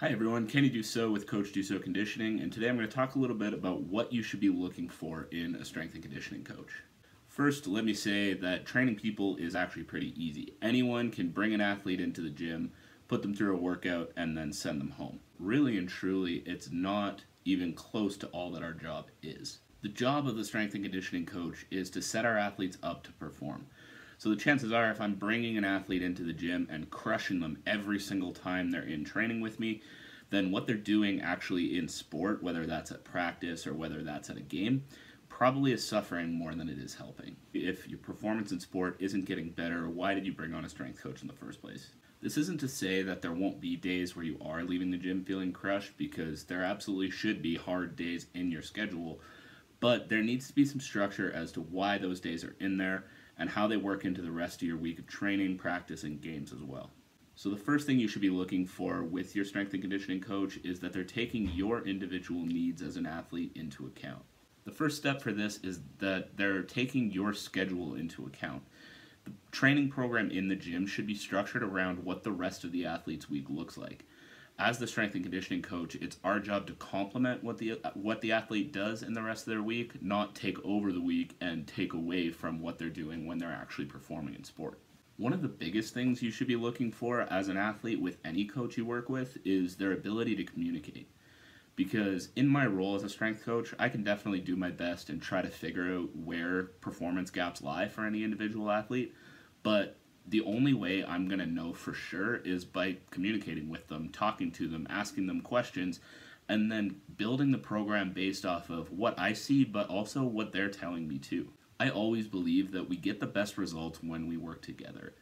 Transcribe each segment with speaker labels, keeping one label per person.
Speaker 1: Hi everyone, Kenny Do So with Coach Do So Conditioning, and today I'm going to talk a little bit about what you should be looking for in a strength and conditioning coach. First, let me say that training people is actually pretty easy. Anyone can bring an athlete into the gym, put them through a workout, and then send them home. Really and truly, it's not even close to all that our job is. The job of the strength and conditioning coach is to set our athletes up to perform. So the chances are, if I'm bringing an athlete into the gym and crushing them every single time they're in training with me, then what they're doing actually in sport, whether that's at practice or whether that's at a game, probably is suffering more than it is helping. If your performance in sport isn't getting better, why did you bring on a strength coach in the first place? This isn't to say that there won't be days where you are leaving the gym feeling crushed, because there absolutely should be hard days in your schedule, but there needs to be some structure as to why those days are in there and how they work into the rest of your week of training, practice, and games as well. So the first thing you should be looking for with your strength and conditioning coach is that they're taking your individual needs as an athlete into account. The first step for this is that they're taking your schedule into account. The training program in the gym should be structured around what the rest of the athlete's week looks like. As the strength and conditioning coach, it's our job to complement what the athlete does in the rest of their week, not take over the week and take away from what they're doing when they're actually performing in sport. One of the biggest things you should be looking for as an athlete with any coach you work with is their ability to communicate. Because in my role as a strength coach, I can definitely do my best and try to figure out where performance gaps lie for any individual athlete, but the only way I'm going to know for sure is by communicating with them, talking to them, asking them questions, and then building the program based off of what I see, but also what they're telling me too. I always believe that we get the best results when we work together.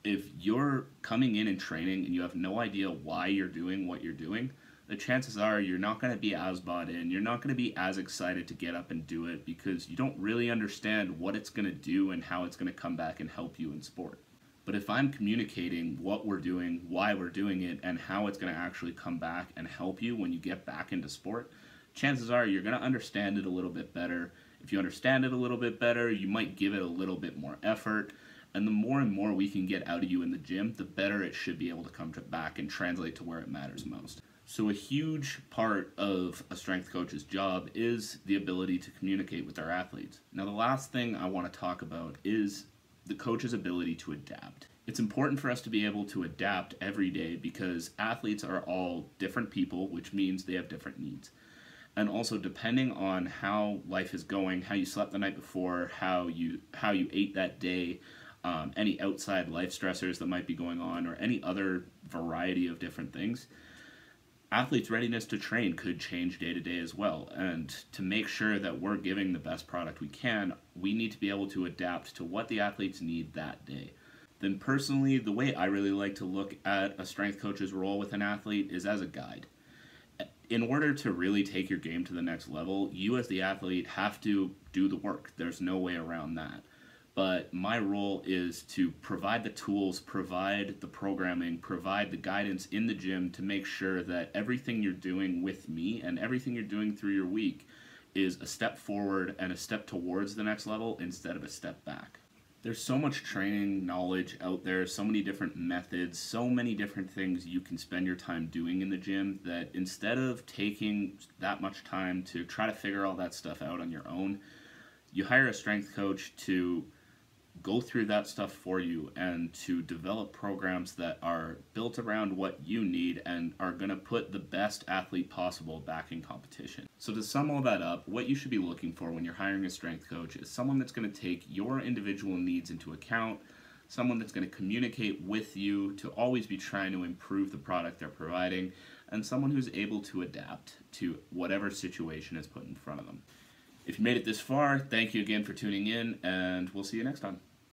Speaker 1: If you're coming in and training and you have no idea why you're doing what you're doing, the chances are you're not going to be as bought in, you're not going to be as excited to get up and do it, because you don't really understand what it's going to do and how it's going to come back and help you in sport. But if I'm communicating what we're doing, why we're doing it, and how it's going to actually come back and help you when you get back into sport, chances are you're going to understand it a little bit better. If you understand it a little bit better, you might give it a little bit more effort. And the more and more we can get out of you in the gym, the better it should be able to come back and translate to where it matters most. So a huge part of a strength coach's job is the ability to communicate with our athletes. Now, the last thing I want to talk about is the coach's ability to adapt. It's important for us to be able to adapt every day, because athletes are all different people, which means they have different needs. And also, depending on how life is going, how you slept the night before, how you ate that day, any outside life stressors that might be going on, or any other variety of different things, athletes' readiness to train could change day to day as well. And to make sure that we're giving the best product we can, we need to be able to adapt to what the athletes need that day. Then personally, the way I really like to look at a strength coach's role with an athlete is as a guide. In order to really take your game to the next level, you as the athlete have to do the work. There's no way around that. But my role is to provide the tools, provide the programming, provide the guidance in the gym to make sure that everything you're doing with me and everything you're doing through your week is a step forward and a step towards the next level instead of a step back. There's so much training knowledge out there, so many different methods, so many different things you can spend your time doing in the gym, that instead of taking that much time to try to figure all that stuff out on your own, you hire a strength coach to go through that stuff for you and to develop programs that are built around what you need and are going to put the best athlete possible back in competition. So to sum all that up, what you should be looking for when you're hiring a strength coach is someone that's going to take your individual needs into account, someone that's going to communicate with you to always be trying to improve the product they're providing, and someone who's able to adapt to whatever situation is put in front of them. If you made it this far, thank you again for tuning in, and we'll see you next time.